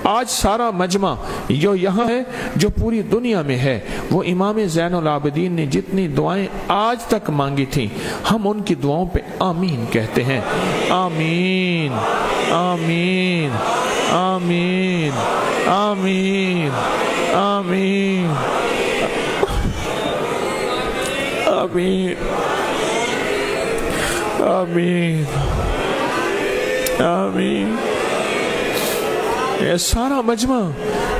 آج سارا مجمع جو یہاں ہے، جو پوری دنیا میں ہے، وہ امام زین العابدین نے جتنی دعائیں آج تک مانگی تھیں، ہم ان کی دعاؤں پہ آمین کہتے ہیں۔ آمین آمین آمین آمین آمین آمین آمین آمین۔ یہ سارا مجمع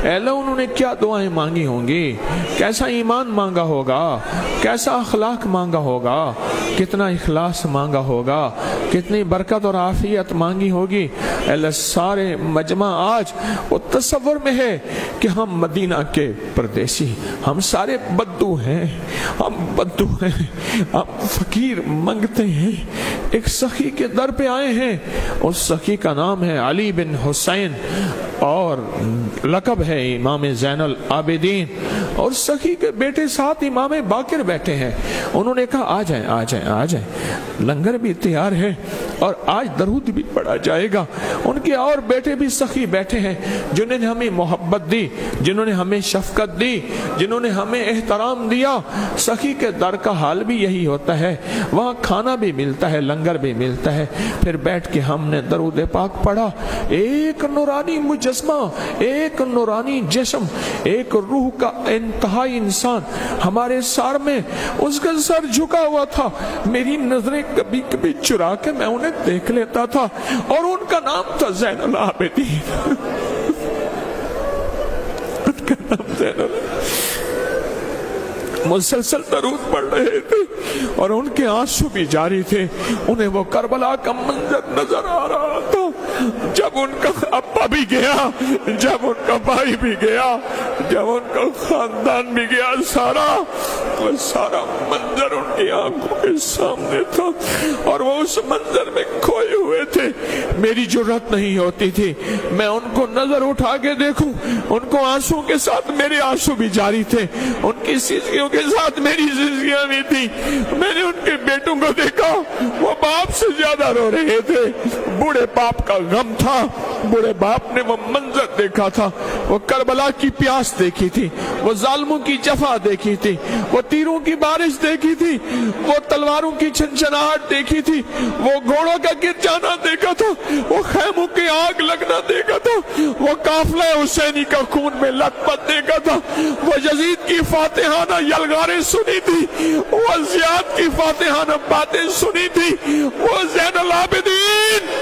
اے اللہ انہوں نے کیا دعائیں مانگی ہوں گی، کیسا ایمان مانگا ہوگا، کیسا اخلاق مانگا ہوگا، کتنا اخلاص مانگا ہوگا، کتنی برکت اور عافیت مانگی ہوگی۔ اے اللہ سارے مجمع آج وہ تصور میں ہے کہ ہم مدینہ کے پردیسی، ہم سارے بدو ہیں، ہم بدو ہیں، ہم فقیر منگتے ہیں، ایک سخی کے در پہ آئے ہیں۔ اس سخی کا نام ہے علی بن حسین اور لقب ہے امام زین العابدین، اور سخی کے بیٹے ساتھ امام باقر بیٹھے ہیں۔ انہوں نے کہا آ جائیں آ جائیں آ جائیں، لنگر بھی تیار ہے اور آج درود بھی پڑھا جائے گا۔ ان کے اور بیٹے بھی سخی بیٹھے ہیں، جنہوں نے ہمیں محبت دی، جنہوں نے ہمیں شفقت دی، جنہوں نے ہمیں احترام دیا۔ سخی کے در کا حال بھی یہی ہوتا ہے، وہاں کھانا بھی ملتا ہے، لنگر بھی ملتا ہے۔ پھر بیٹھ کے ہم نے درود پاک پڑھا۔ ایک نورانی مجسمہ، ایک نورانی جسم، ایک روح کا انتہائی انسان ہمارے سار میں، اس کا سر جھکا ہوا تھا۔ میری نظریں کبھی کبھی چرا کے میں انہیں دیکھ لیتا تھا، اور ان کا نام تھا زین العابدین۔ ان کا نام زین العابدین۔ مسلسل درود پڑھ رہے تھے اور ان کے آنسو بھی جاری تھے۔ انہیں وہ کربلا کا منظر نظر آ رہا تھا، جب ان کا ابا بھی گیا، جب ان کا بھائی بھی گیا، جب ان کا خاندان بھی گیا، وہ سارا منظر ان کی آنکھوں کے سامنے تھا، اور وہ اس منظر میں کھوئے ہوئے تھے۔ میری جرات نہیں ہوتی تھی میں ان کو نظر اٹھا کے دیکھوں، ان کو آنسو کے ساتھ میرے آنسو بھی جاری تھے، ان کی سیسکیوں کے ساتھ میری سیسکیاں بھی تھی۔ میں نے ان کے بیٹوں کو دیکھا، وہ باپ سے زیادہ رو رہے تھے۔ بوڑھے باپ کا غم تھا، بوڑھے باپ نے وہ منظر دیکھا تھا، وہ کربلا کی پیاس دیکھی تھی، وہ ظالموں کی جفا دیکھی تھی، وہ تیروں کی بارش دیکھی تھی، وہ تلواروں کی چھنچناہٹ دیکھی تھی، وہ گھوڑوں کا گر جانا دیکھا تھا، وہ خیموں کی آگ لگنا دیکھا تھا، وہ قافلہ حسینی کا خون میں لت پت دیکھا تھا، وہ یزید کی فاتحانہ یلغاریں سنی تھی، وہ زیاد کی فاتحانہ باتیں سنی تھی، وہ زین العابدین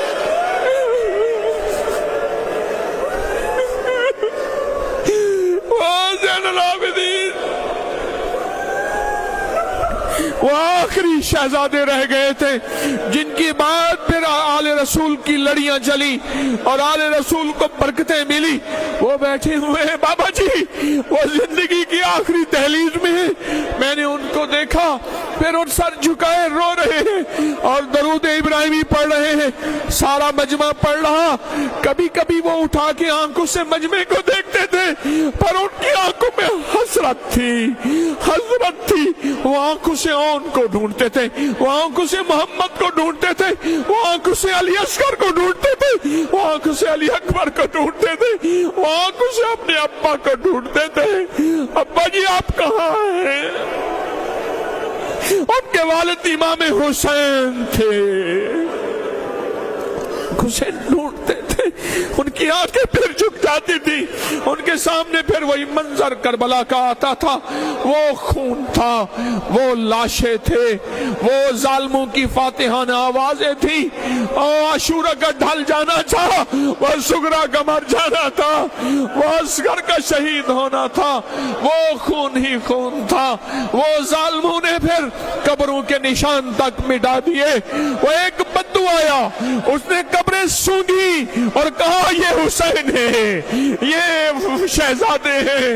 وہ آخری شہزادے رہ گئے تھے، جن کی بعد پھر آل رسول کی لڑیاں چلی اور آل رسول کو برکتیں ملی۔ وہ بیٹھے ہوئے ہیں بابا جی، وہ زندگی کی آخری دہلیز میں ہیں۔ میں نے ان کو دیکھا، پھر ان سر جھکائے رو رہے ہیں اور درود ابراہیمی پڑھ رہے ہیں۔ سارا مجمع پڑھ رہا، کبھی کبھی وہ اٹھا کے آنکھوں سے مجمع کو دیکھتے تھے، پر ان کی آنکھوں میں حسرت تھی، حسرت تھی۔ وہ آنکھوں سے ان کو ڈھونڈتے تھے، وہ آنکھوں سے محمد کو ڈھونڈتے تھے، وہ آنکھوں سے علی اصغر کو ڈھونڈتے تھے، وہ آنکھوں سے علی اکبر کو ڈھونڈتے تھے، وہ آنکھوں سے اپنے ابا کو ڈھونڈتے تھے۔ ابا جی آپ کہاں ہیں؟ ان کے والد امام حسین تھے، حسین ڈھونڈتے تھے، ان کی آنکھیں پھر جھک جاتی تھی، ان کے سامنے پھر وہی منظر کربلا کا آتا تھا۔ وہ خون تھا، وہ لاشیں تھے، وہ ظالموں کی فاتحانہ آوازیں تھی، اور عاشورہ کا ڈھل جانا تھا، وہ سغرا کا مر جانا تھا، وہ اصغر کا شہید ہونا تھا، وہ خون ہی خون تھا۔ وہ ظالموں نے پھر قبروں کے نشان تک مٹا دیے۔ وہ ایک بدو آیا، اس نے قبریں سونگی اور کہا یہ حسین ہے، یہ شہزادے ہیں۔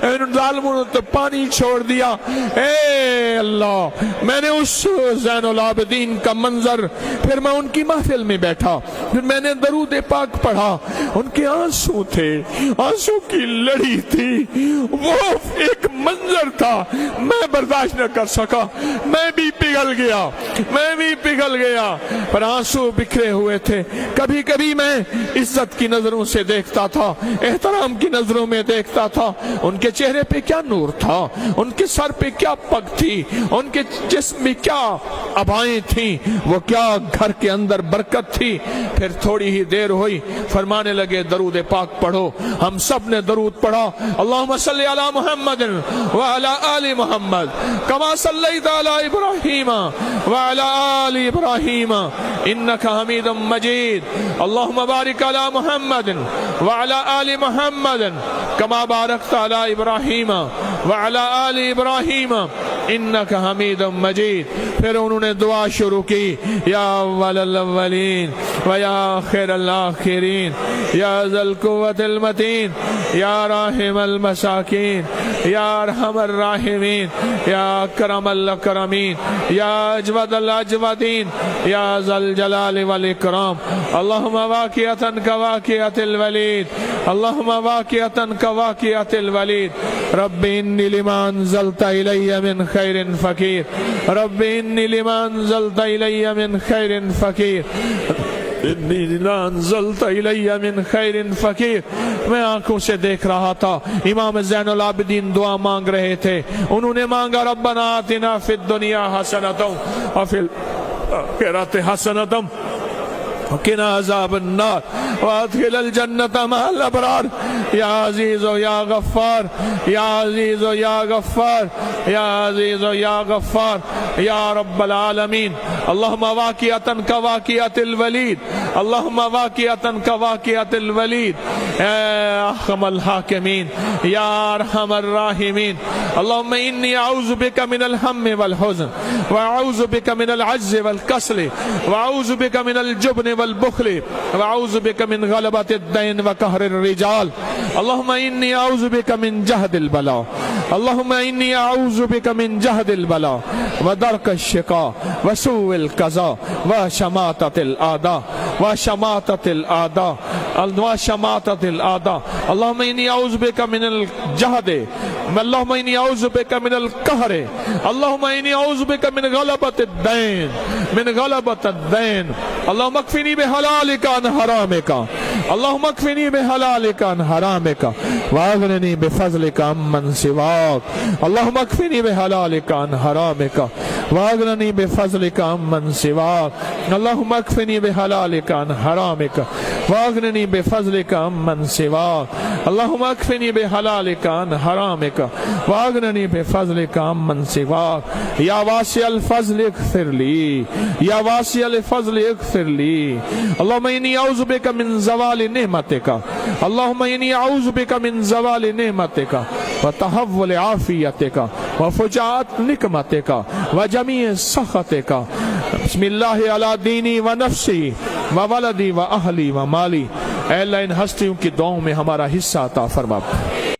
ان ظالموں نے تو پانی چھوڑ دیا۔ اے اللہ، میں نے اس زین العابدین کا منظر، پھر میں ان کی محفل میں بیٹھا، پھر میں نے درود پاک پڑھا، ان کے آنسو تھے، آنسو کی لڑی تھی، وہ ایک منظر تھا، میں برداشت نہ کر سکا، میں بھی پگھل گیا، پر آنسو بکھرے ہوئے تھے۔ کبھی کبھی میں اس عزت کی نظروں سے دیکھتا تھا، احترام کی نظروں میں دیکھتا تھا۔ ان کے چہرے پہ کیا نور تھا، ان کے سر پہ کیا پگ تھی، ان کے جسم میں کیا عبائیں تھیں، وہ کیا گھر کے اندر برکت تھی۔ پھر تھوڑی ہی دیر ہوئی، فرمانے لگے درود پاک پڑھو۔ ہم سب نے درود پڑھا، اللہم صلی علی محمد وعلی آل محمد کما صلیت علی ابراہیم وعلی آل ابراہیم انک حمید مجید، اللہم بارک علی محمد وعلی آل محمد کما بارکت علی ابراہیم وعلی آل ابراہیم انک حمید مجید۔ پھر انہوں نے دعا شروع کی، یا اول الاولین و یا آخر الاخرین یا ذا القوة المتین یا راحم المساکین یا ارحم الراحمین یا اکرم الاکرمین یا اجود الاجودین یا ذا الجلال والاکرام، اللہم واقعتا کواقعۃ الولید، اللہم واقعتا کواقعۃ الولید، رب انی لما انزلت الی من خیر فقیر، رب انی لما انزلت الی من خیر فقیر، انی لما انزلت الی من خیر فقیر۔ میں آنکھوں سے دیکھ رہا تھا، امام زین العابدین دعا مانگ رہے تھے۔ انہوں نے مانگا ربنا آتنا فی الدنیا حسنۃ وفی الآخرۃ حسنۃ وقنا عذاب النار وادخل الجنة مع الابرار، یا عزیز و یا غفار، یا عزیز و یا غفار، یا عزیز و یا غفار یا رب العالمین۔ اللہم واقعتا کواقعۃ الولید، اللہم واقعتا کواقعۃ الولید، اے احکم الحاکمین یا ارحم الراحمین۔ اللہم انی اعوذ بک من الہم والحزن واعوذ بک من العجز والکسل واعوذ بک من الجبن والبخل واعوذ بک من غلبۃ الدین وقہر الرجال، اللہم انی اعوذ بک من جہد البلاء، اللہم انی اعوذ بک من جہد البلاء ودرک الشقاء وسوء القضاء وشماتۃ الاعداء وشماتۃ الاعداء وشماتۃ الاعداء، اللہم انی اعوذ بک من الجہد، اللہم انی اعوذ بک من القہر، اللہم انی اعوذ بک من غلبۃ الدین، من غلبۃ الدین، اللہم اکفنی بحلالک عن حرامک، اللہم اکفنی بحلالک عن حرامک واغننی بفضلک عمن سواک، اللہم اکفنی بحلالک عن حرامک واغننی بفضلک عمن سواک، اللہم اکفنی بحلالک عن حرامک واغننی بفضلک عمن سواک، اللہم اکفنی بحلالک عن حرامک واغننی بفضلک عمن سواک، یا واسع الفضل اغفر لی، یا واسع الفضل اغفر لی، اللہم انی اعوذ بک من زوال نعمتک، اللہم انی اعوذ بک من زوال نعمتک وتحول عافیتک وفجاءت نقمتک وجمیع سخطک، بسم اللہ علی دینی و نفسی و ولدی و اہلی و مالی۔ اے اللہ ان ہستیوں کی دعاؤں میں ہمارا حصہ عطا فرما۔